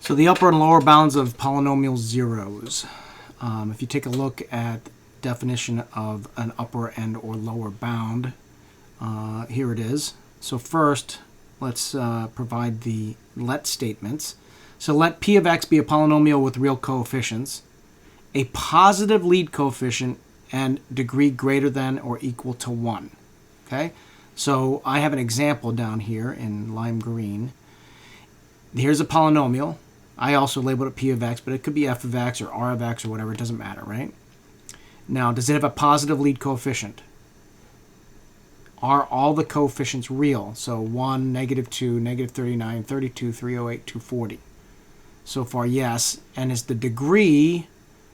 So the upper and lower bounds of polynomial zeros. If you take a look at the definition of an upper and or lower bound, here it is. So first, let's provide the let statements. So let p of x be a polynomial with real coefficients, a positive lead coefficient, and degree greater than or equal to 1. Okay? So I have an example down here in lime green. Here's a polynomial. I also labeled it p of x, but it could be f of x or r of x or whatever. It doesn't matter, right? Now, does it have a positive lead coefficient? Are all the coefficients real? So 1, -2, -39, 32, 308, 240. So far, yes. And is the degree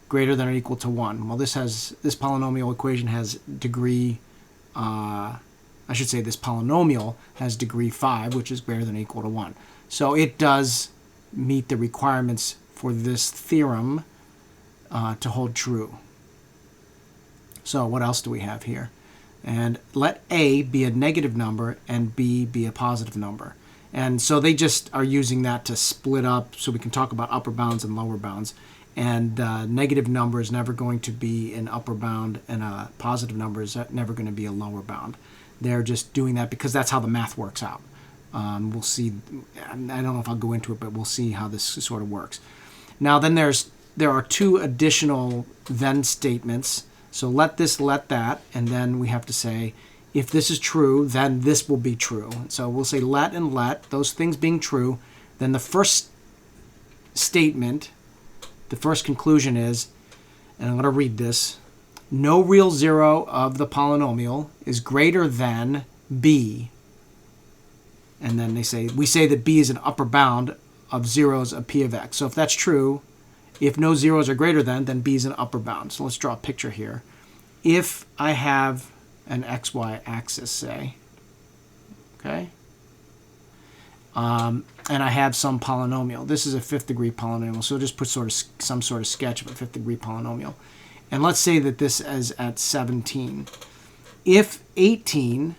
greater than or equal to 1? Well, this polynomial equation has degree, I should say this polynomial has degree 5, which is greater than or equal to 1. So it does meet the requirements for this theorem to hold true. So what else do we have here? And let A be a negative number and B be a positive number. And so they just are using that to split up so we can talk about upper bounds and lower bounds. And negative number is never going to be an upper bound, and a positive number is never going to be a lower bound. They're just doing that because that's how the math works out. We'll see. I don't know if I'll go into it, but we'll see how this sort of works. Now, then there are two additional then statements. So let this, let that, and then we have to say, if this is true, then this will be true. So we'll say let and let, those things being true. Then the first statement, the first conclusion is, and I'm going to read this, no real zero of the polynomial is greater than b. And then we say that b is an upper bound of zeros of p of x. So if that's true, if no zeros are greater than, then b is an upper bound. So let's draw a picture here. If I have an xy axis, say, okay, and I have some polynomial. This is a fifth degree polynomial, so just put some sort of sketch of a fifth degree polynomial. And let's say that this is at 17. If 18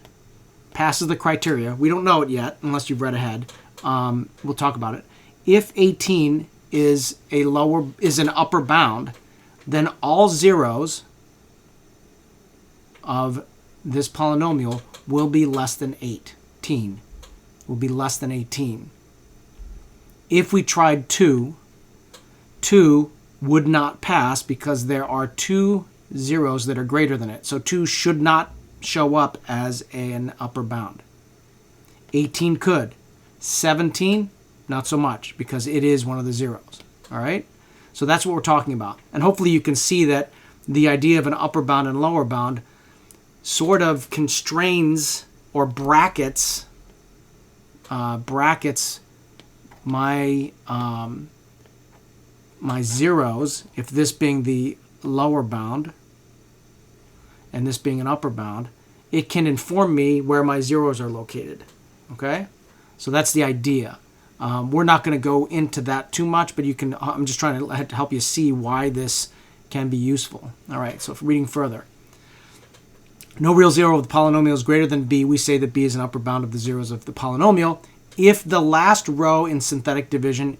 passes the criteria, we don't know it yet unless you've read ahead. We'll talk about it. If 18 is an upper bound, then all zeros of this polynomial will be less than 18. Will be less than 18. If we tried 2 would not pass because there are 2 zeros that are greater than it. So 2 should not show up as an upper bound. 18 could. 17, not so much because it is one of the zeros. All right? So that's what we're talking about. And hopefully you can see that the idea of an upper bound and lower bound sort of constrains or brackets my my zeros, if this being the lower bound and this being an upper bound, it can inform me where my zeros are located. Okay? So that's the idea. We're not going to go into that too much, but I'm just trying to help you see why this can be useful. All right, so reading further. No real zero of the polynomial is greater than b. We say that b is an upper bound of the zeros of the polynomial if the last row in synthetic division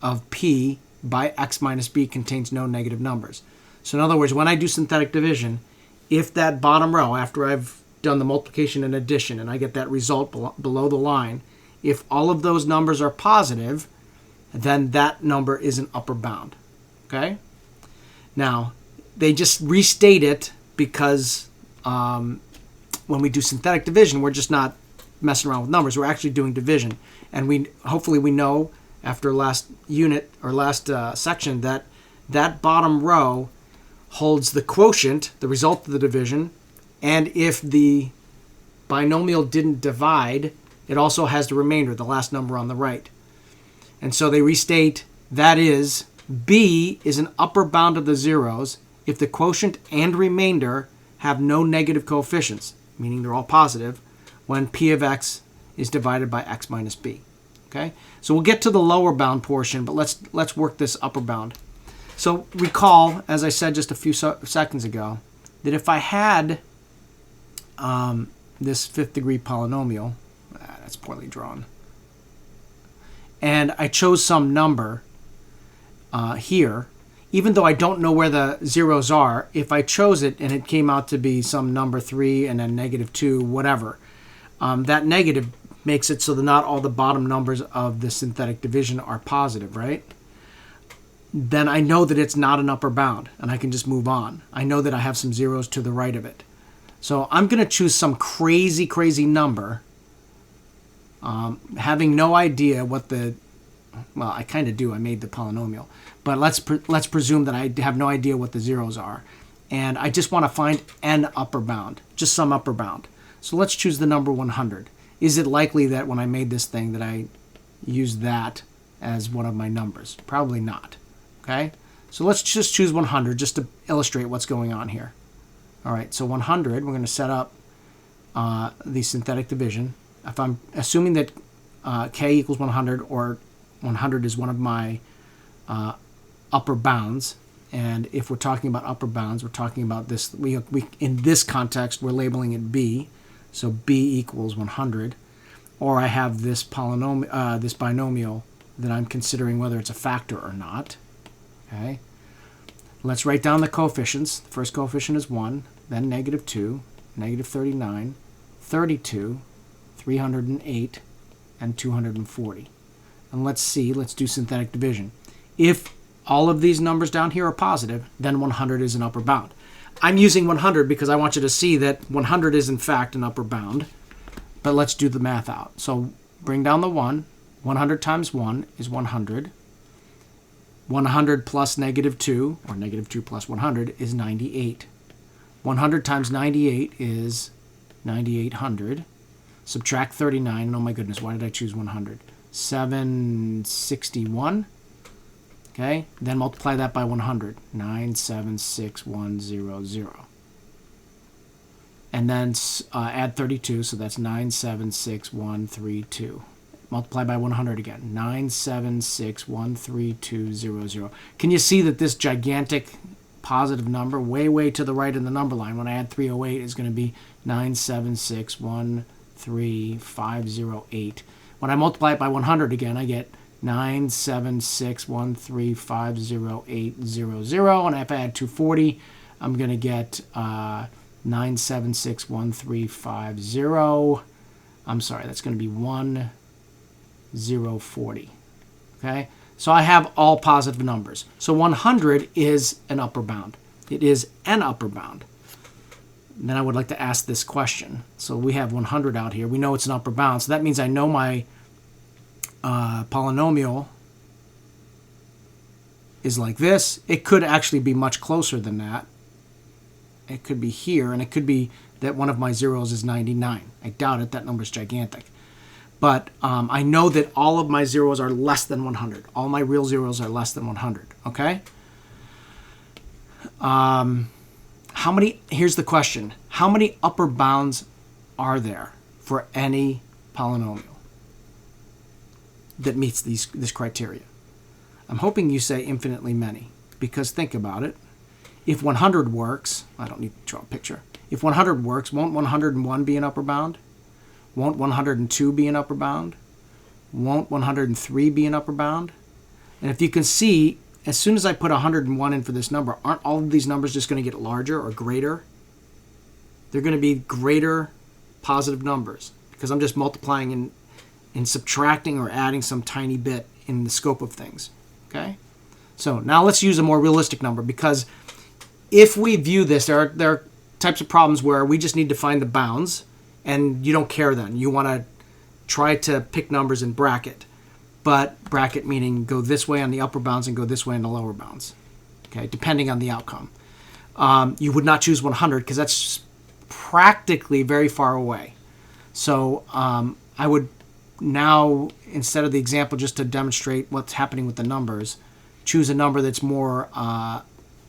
of p by x minus b contains no negative numbers. So in other words, when I do synthetic division, if that bottom row, after I've done the multiplication and addition and I get that result below the line, if all of those numbers are positive, then that number is an upper bound. Okay? Now, they just restate it because when we do synthetic division, we're just not messing around with numbers. We're actually doing division. And hopefully we know after last unit or last section that that bottom row holds the quotient, the result of the division, and if the binomial didn't divide, it also has the remainder, the last number on the right. And so they restate, that is, b is an upper bound of the zeros if the quotient and remainder have no negative coefficients, meaning they're all positive, when p of x is divided by x minus b. Okay? So we'll get to the lower bound portion, but let's work this upper bound. So recall, as I said just a few seconds ago, that if I had this fifth degree polynomial, that's poorly drawn. and I chose some number here, even though I don't know where the zeros are, if I chose it and it came out to be some number 3 and then -2, whatever, that negative makes it so that not all the bottom numbers of the synthetic division are positive, right? Then I know that it's not an upper bound, and I can just move on. I know that I have some zeros to the right of it. So I'm going to choose some crazy, crazy number, having no idea what the... Well, I kind of do. I made the polynomial. But let's presume that I have no idea what the zeros are. And I just want to find an upper bound, just some upper bound. So let's choose the number 100. Is it likely that when I made this thing that I used that as one of my numbers? Probably not. Okay? So let's just choose 100 just to illustrate what's going on here. All right, so 100, we're going to set up the synthetic division. If I'm assuming that k equals 100, or 100 is one of my upper bounds, and if we're talking about upper bounds, we're talking about this. We in this context, we're labeling it b, so b equals 100. Or I have this polynomial, this binomial that I'm considering whether it's a factor or not. Okay. Let's write down the coefficients. The first coefficient is 1, then -2, -39, 32, 308, and 240. And let's do synthetic division. If all of these numbers down here are positive, then 100 is an upper bound. I'm using 100 because I want you to see that 100 is in fact an upper bound. But let's do the math out. So bring down the 1. 100 times 1 is 100. 100 plus -2, or -2 plus 100, is 98. 100 times 98 is 9,800. Subtract 39, and oh my goodness, why did I choose 100? 761. Okay, then multiply that by 100. 9,76100. And then add 32, so that's 9,76132. Multiply by 100 again. 9,7613200. Can you see that this gigantic positive number, way to the right of the number line, when I add 308, is going to be 9,7613508. When I multiply it by 100 again, I get 9,761350800. And if I add 240, I'm going to get 9,7613550. I'm sorry, that's going to be 1040. Okay, so I have all positive numbers. So 100 is an upper bound. It is an upper bound. And then I would like to ask this question. So we have 100 out here. We know it's an upper bound. So that means I know my polynomial is like this. It could actually be much closer than that. It could be here, and it could be that one of my zeros is 99. I doubt it. That number is gigantic. But I know that all of my zeros are less than 100. All my real zeros are less than 100. Okay? Here's the question. How many upper bounds are there for any polynomial that meets this criteria? I'm hoping you say infinitely many, because think about it. If 100 works, I don't need to draw a picture. If 100 works, won't 101 be an upper bound? Won't 102 be an upper bound? Won't 103 be an upper bound? And if you can see, as soon as I put 101 in for this number, aren't all of these numbers just going to get larger or greater? They're going to be greater positive numbers because I'm just multiplying and subtracting or adding some tiny bit in the scope of things. Okay? So now let's use a more realistic number, because if we view this, there are types of problems where we just need to find the bounds, and you don't care then. You want to try to pick numbers in bracket. But bracket meaning go this way on the upper bounds and go this way on the lower bounds. Okay, depending on the outcome. You would not choose 100 because that's practically very far away. So I would now, instead of the example just to demonstrate what's happening with the numbers, choose a number that's more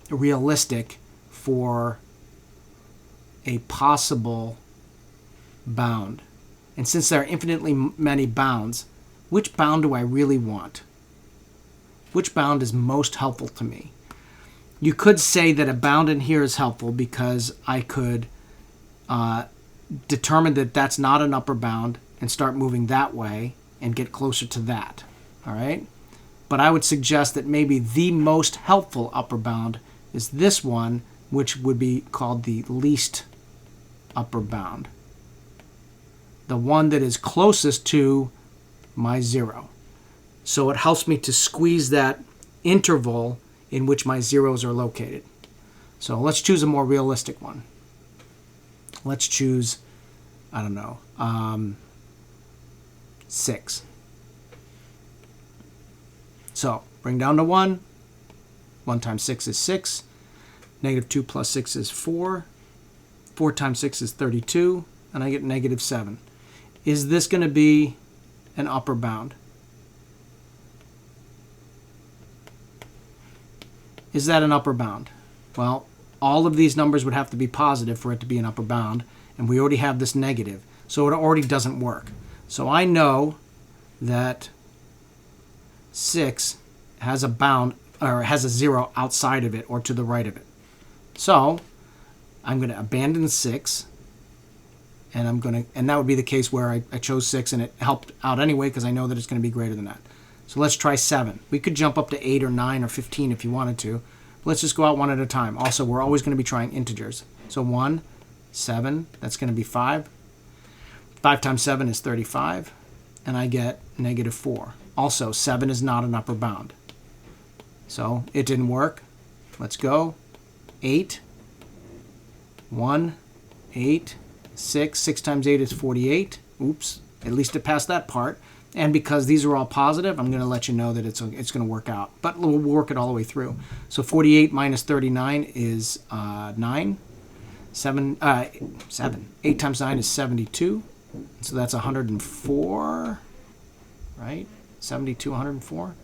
realistic for a possible bound. And since there are infinitely many bounds, which bound do I really want? Which bound is most helpful to me? You could say that a bound in here is helpful because I could determine that that's not an upper bound and start moving that way and get closer to that. all right? But I would suggest that maybe the most helpful upper bound is this one, which would be called the least upper bound. The one that is closest to my 0. So it helps me to squeeze that interval in which my zeros are located. So let's choose a more realistic one. Let's choose, I don't know, 6. So bring down to 1. 1 times 6 is 6. Negative 2 plus 6 is 4. 4 times 6 is 32. And I get negative 7. Is this going to be an upper bound? Is that an upper bound? Well, all of these numbers would have to be positive for it to be an upper bound, and we already have this negative, so it already doesn't work. So I know that 6 has a bound, or has a 0 outside of it or to the right of it. So I'm going to abandon 6, and that would be the case where I chose 6 and it helped out anyway because I know that it's going to be greater than that. So let's try 7. We could jump up to 8 or 9 or 15 if you wanted to. But let's just go out one at a time. Also, we're always going to be trying integers. So 1, 7, that's going to be 5. 5 times 7 is 35, and I get negative 4. Also, 7 is not an upper bound. So it didn't work. Let's go. 8, 1, 8, 6. 6 times 8 is 48. Oops, at least it passed that part. And because these are all positive, I'm going to let you know that it's going to work out. But we'll work it all the way through. So 48 minus 39 is 9. 8 times 9 is 72. So that's 104, right? 72, 104.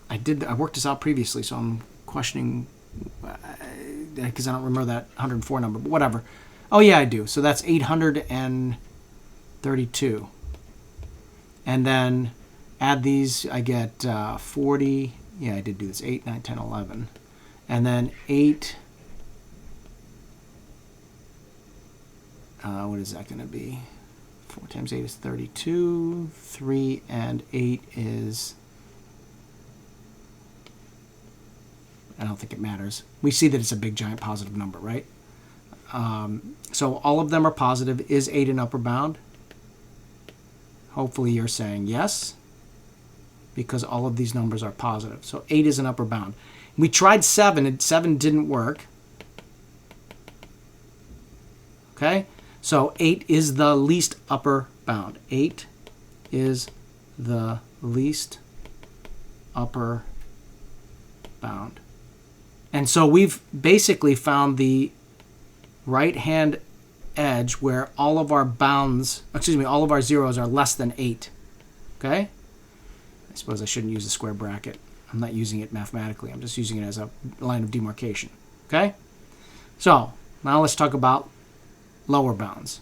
I worked this out previously, so I'm questioning because I don't remember that 104 number, but whatever. Oh, yeah, I do. So that's 832. And then add these, I get 40. Yeah, I did do this. 8, 9, 10, 11. And then 8. What is that going to be? 4 times 8 is 32. 3 and 8 is... I don't think it matters. We see that it's a big, giant positive number, right? So all of them are positive. Is 8 an upper bound? Hopefully you're saying yes, because all of these numbers are positive. So 8 is an upper bound. We tried 7, and 7 didn't work. Okay? So 8 is the least upper bound. 8 is the least upper bound. And so we've basically found the right-hand edge where all of our bounds, all of our zeros are less than 8. Okay? I suppose I shouldn't use the square bracket. I'm not using it mathematically. I'm just using it as a line of demarcation. Okay? So, now let's talk about lower bounds.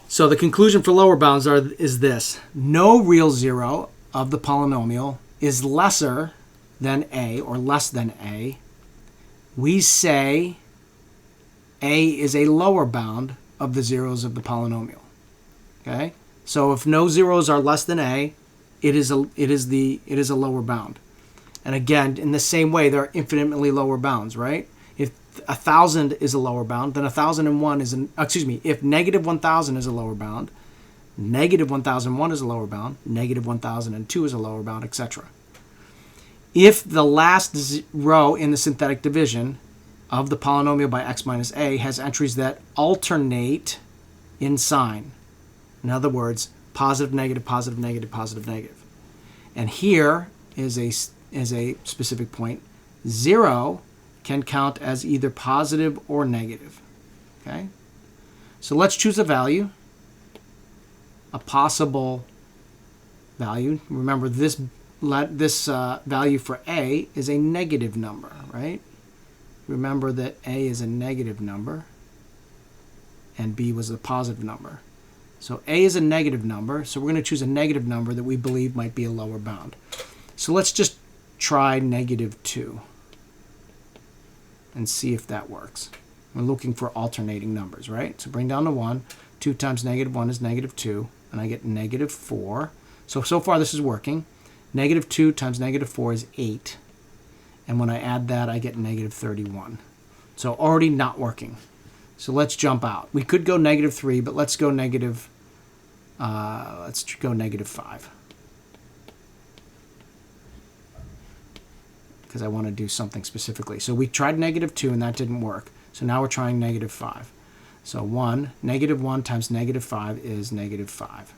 So the conclusion for lower bounds is this. No real zero of the polynomial is lesser than a, or less than a. We say a is a lower bound of the zeros of the polynomial. Okay? So if no zeros are less than a, it is a lower bound. And again, in the same way, there are infinitely lower bounds, right? If 1,000 is a lower bound, then 1,001 is if negative 1,000 is a lower bound, negative 1,001 is a lower bound, negative 1,002 is a lower bound, etc. If the last row in the synthetic division of the polynomial by x minus a has entries that alternate in sign, in other words, positive, negative, positive, negative, positive, negative. And here is a specific point. 0 can count as either positive or negative. Okay? So let's choose a value, a possible value. Remember, this value for a is a negative number, right? Remember that a is a negative number and b was a positive number. So a is a negative number, so we're going to choose a negative number that we believe might be a lower bound. So let's just try negative 2 and see if that works. We're looking for alternating numbers, right? So bring down to 1. 2 times negative 1 is negative 2, and I get negative 4. So far this is working. Negative 2 times negative 4 is 8. And when I add that, I get negative 31. So already not working. So let's jump out. We could go negative 3, but let's go negative 5. Because I want to do something specifically. So we tried negative 2, and that didn't work. So now we're trying negative 5. So negative 1 times negative 5 is negative 5.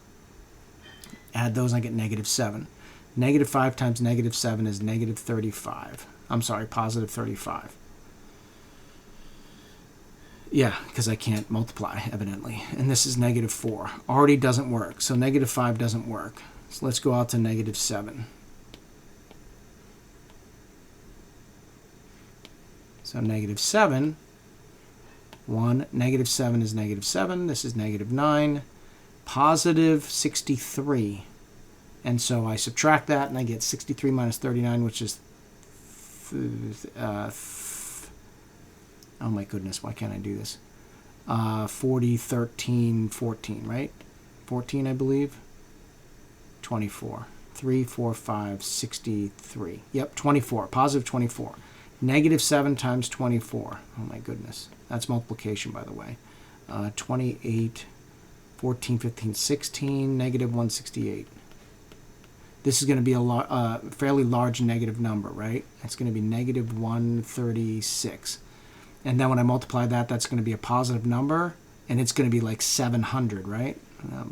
Add those, and I get negative 7. Negative 5 times negative 7 is negative 35. I'm sorry, positive 35. Yeah, because I can't multiply, evidently. And this is negative 4. Already doesn't work. So negative 5 doesn't work. So let's go out to negative 7. So negative 7. Negative 7 is negative 7. This is negative 9. Positive 63. And so I subtract that, and I get 63 minus 39, which is... oh my goodness, why can't I do this? 40, 13, 14, right? 14, I believe. 24. 3, 4, 5, 63. Yep, 24. Positive 24. Negative 7 times 24. Oh my goodness. That's multiplication, by the way. 28, 14, 15, 16, negative 168. This is going to be a fairly large negative number, right? It's going to be negative 136. And then when I multiply that, that's going to be a positive number, and it's going to be like 700, right?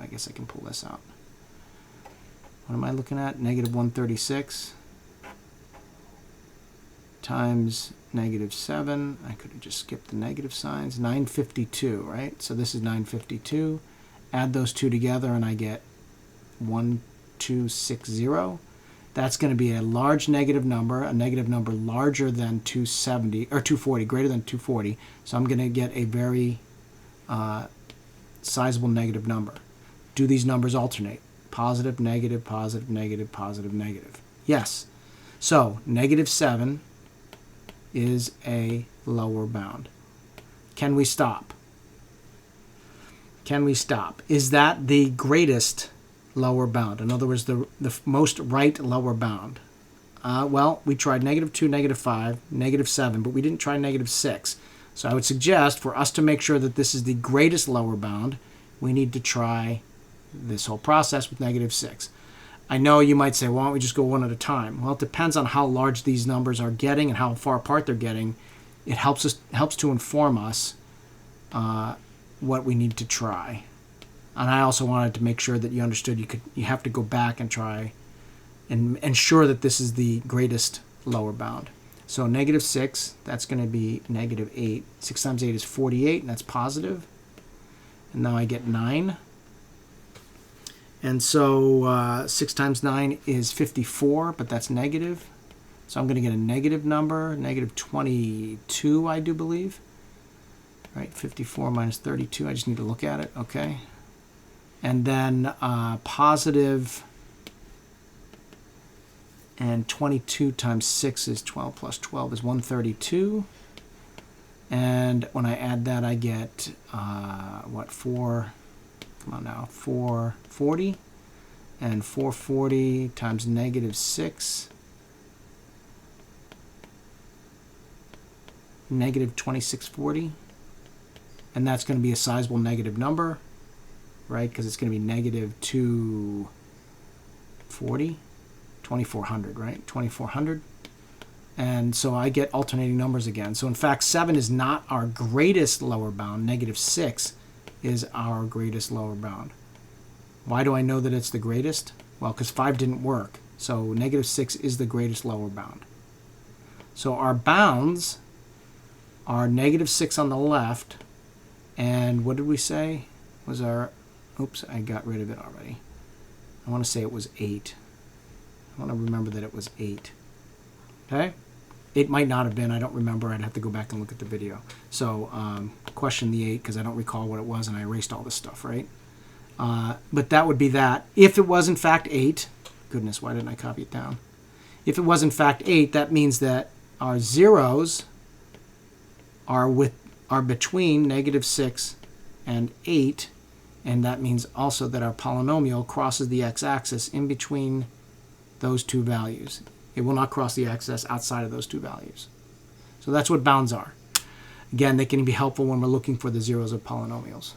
I guess I can pull this out. What am I looking at? Negative 136 times negative 7. I could have just skipped the negative signs. 952, right? So this is 952. Add those two together, and I get 1260. That's going to be a large negative number, a negative number larger than 270 or 240, greater than 240. So I'm going to get a very sizable negative number. Do these numbers alternate? Positive, negative, positive, negative, positive, negative. Yes. So negative 7 is a lower bound. Can we stop? Can we stop? Is that the greatest lower bound? In other words, the most right lower bound. Well, we tried negative 2, negative 5, negative 7, but we didn't try negative 6. So I would suggest for us to make sure that this is the greatest lower bound, we need to try this whole process with negative 6. I know you might say, why don't we just go one at a time? Well, it depends on how large these numbers are getting and how far apart they're getting. It helps to inform us what we need to try. And I also wanted to make sure that you understood you have to go back and try and ensure that this is the greatest lower bound. So negative 6, that's going to be negative 8. 6 times 8 is 48, and that's positive. And now I get 9. And so 6 times 9 is 54, but that's negative. So I'm going to get a negative number, negative 22, I do believe. Right, 54 minus 32, I just need to look at it, okay. And then positive, and 22 times 6 is 12 plus 12 is 132. And when I add that, I get, 440. And 440 times negative 6, negative 2640. And that's going to be a sizable negative number, right? Because it's going to be negative 240, 2400, right? 2400. And so I get alternating numbers again. So in fact, 7 is not our greatest lower bound. Negative 6 is our greatest lower bound. Why do I know that it's the greatest? Well, because 5 didn't work. So negative 6 is the greatest lower bound. So our bounds are negative 6 on the left. And what did we say was our... Oops, I got rid of it already. I want to say it was 8. I want to remember that it was 8. Okay? It might not have been. I don't remember. I'd have to go back and look at the video. So question the 8 because I don't recall what it was and I erased all this stuff, right? But that would be that. If it was in fact 8, goodness, why didn't I copy it down? If it was in fact 8, that means that our zeros are between negative 6 and 8, And that means also that our polynomial crosses the x-axis in between those two values. It will not cross the x-axis outside of those two values. So that's what bounds are. Again, they can be helpful when we're looking for the zeros of polynomials.